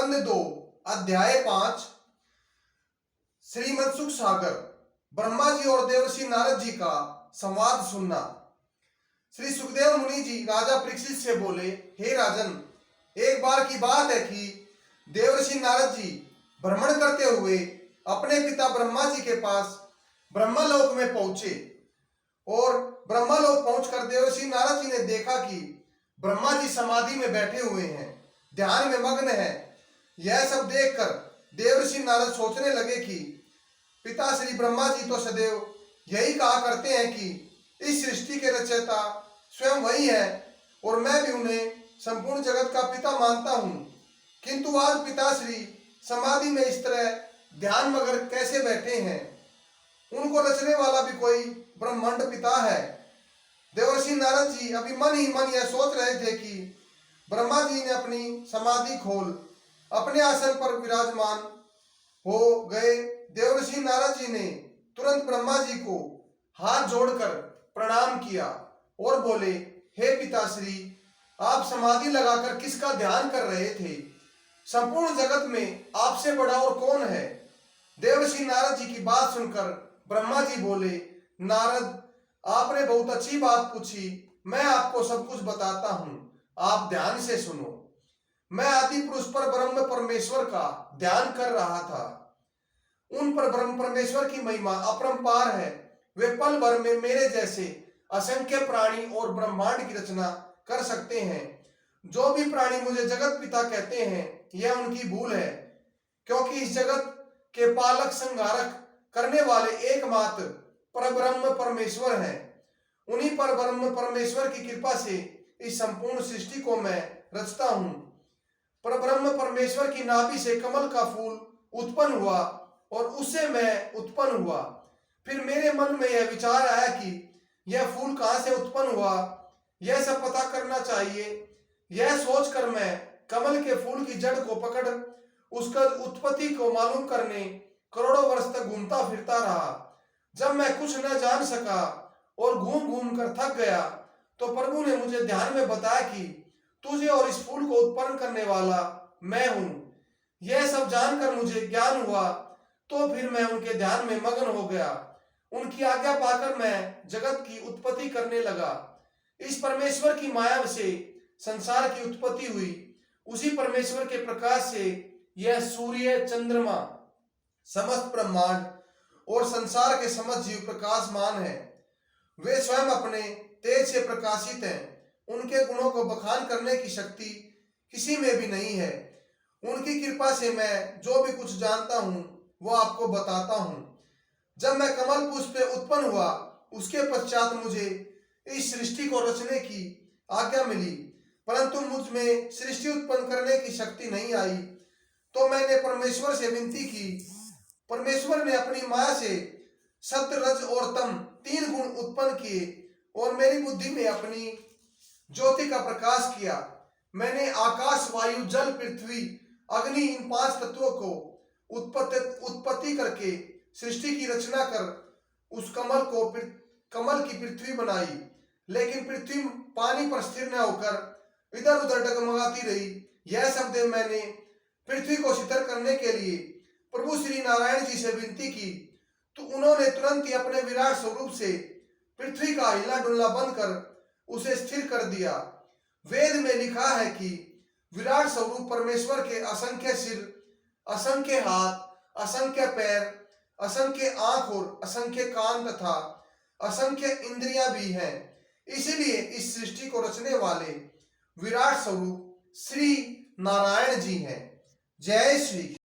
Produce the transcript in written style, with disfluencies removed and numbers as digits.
स्कंद 2 अध्याय 5 श्रीमद सुख सागर ब्रह्मा जी और देवर्षि नारद जी का संवाद सुनना। श्री सुखदेव मुनि जी राजा परीक्षित से बोले, हे राजन, एक बार की बात है कि देवर्षि नारद जी भ्रमण करते हुए अपने पिता ब्रह्मा जी के पास ब्रह्मलोक में पहुंचे और ब्रह्मलोक पहुंचकर देवर्षि नारद जी ने देखा कि ब्रह्मा जी समाधि में बैठे हुए हैं, ध्यान में मग्न है। यह सब देखकर देवर्षि नारद सोचने लगे कि पिता श्री ब्रह्मा जी तो सदैव यही कहा करते हैं कि इस सृष्टि के रचयिता स्वयं वही है और मैं भी उन्हें संपूर्ण जगत का पिता मानता हूँ, किंतु आज पिताश्री समाधि में इस तरह ध्यान मग्न कैसे बैठे हैं? उनको रचने वाला भी कोई ब्रह्मांड पिता है। देवर्षि नारद जी अभी मन ही मन यह सोच रहे थे कि ब्रह्मा जी ने अपनी समाधि खोल अपने आसन पर विराजमान हो गए। देवर्षि नारद जी ने तुरंत ब्रह्मा जी को हाथ जोड़कर प्रणाम किया और बोले, हे पिताश्री, आप समाधि लगाकर किसका ध्यान कर रहे थे? संपूर्ण जगत में आपसे बड़ा और कौन है? देवर्षि नारद जी की बात सुनकर ब्रह्मा जी बोले, नारद, आपने बहुत अच्छी बात पूछी, मैं आपको सब कुछ बताता हूँ, आप ध्यान से सुनो। मैं आदि पुरुष पर ब्रह्म परमेश्वर का ध्यान कर रहा था। उन पर ब्रह्म परमेश्वर की महिमा अपरंपार है। वे पल भर में मेरे जैसे असंख्य प्राणी और ब्रह्मांड की रचना कर सकते हैं। जो भी प्राणी मुझे जगत पिता कहते हैं, यह उनकी भूल है, क्योंकि इस जगत के पालक संहारक करने वाले एकमात्र परब्रह्म परमेश्वर हैं। उन्हीं पर ब्रह्म परमेश्वर की कृपा से इस संपूर्ण सृष्टि को मैं रचता हूँ। परब्रह्म परमेश्वर की नाभि से कमल का फूल उत्पन्न हुआ और उससे मैं उत्पन्न हुआ। फिर मेरे मन में यह विचार आया कि यह फूल कहाँ से उत्पन्न हुआ, यह सब पता करना चाहिए। यह सोचकर मैं कमल के फूल की जड़ को पकड़ उसका उत्पत्ति को मालूम करने करोड़ों वर्ष तक घूमता फिरता रहा। जब मैं कुछ न जान सका और घूम घूम कर थक गया, तो प्रभु ने मुझे ध्यान में बताया कि तुझे और इस फूल को उत्पन्न करने वाला मैं हूँ। यह सब जानकर मुझे ज्ञान हुआ, तो फिर मैं उनके ध्यान में मग्न हो गया। उनकी आज्ञा पाकर मैं जगत की उत्पत्ति करने लगा। इस परमेश्वर की माया से संसार की उत्पत्ति हुई। उसी परमेश्वर के प्रकाश से यह सूर्य, चंद्रमा, समस्त ब्रह्मांड और संसार के समस्त जीव प्रकाशमान है। वे स्वयं अपने तेज से प्रकाशित हैं। उनके गुणों को बखान करने की शक्ति किसी में भी नहीं है। उनकी कृपा से मैं जो भी कुछ जानता हूँ वो आपको बताता हूँ। जब मैं कमल पुष्प से उत्पन्न हुआ, उसके पश्चात मुझे इस सृष्टि को रचने की आज्ञा मिली, परंतु मुझ में सृष्टि उत्पन्न करने की शक्ति नहीं आई। तो मैंने परमेश्वर से विनती की। परमेश्वर ने अपनी माया से सत्य, रज और तम 3 गुण उत्पन्न किए और मेरी बुद्धि में अपनी ज्योति का प्रकाश किया। मैंने आकाश, वायु, जल, पृथ्वी, अग्नि, इन 5 तत्वों को उत्पत्ति करके सृष्टि की रचना कर उस कमल की पृथ्वी बनाई। लेकिन पृथ्वी पानी पर स्थिर न होकर इधर उधर डगमगाती रही। यह सब देव मैंने पृथ्वी को शीतल करने के लिए प्रभु श्री नारायण जी से विनती की, तो उन्होंने तुरंत ही अपने विराट स्वरूप से पृथ्वी का हिलना डुलना बंद कर उसे स्थिर कर दिया। वेद में लिखा है कि विराट स्वरूप परमेश्वर के असंख्य सिर, असंख्य हाथ, असंख्य पैर, असंख्य आंख और असंख्य कान तथा असंख्य इंद्रियां भी हैं। इसीलिए इस सृष्टि को रचने वाले विराट स्वरूप श्री नारायण जी हैं। जय श्री।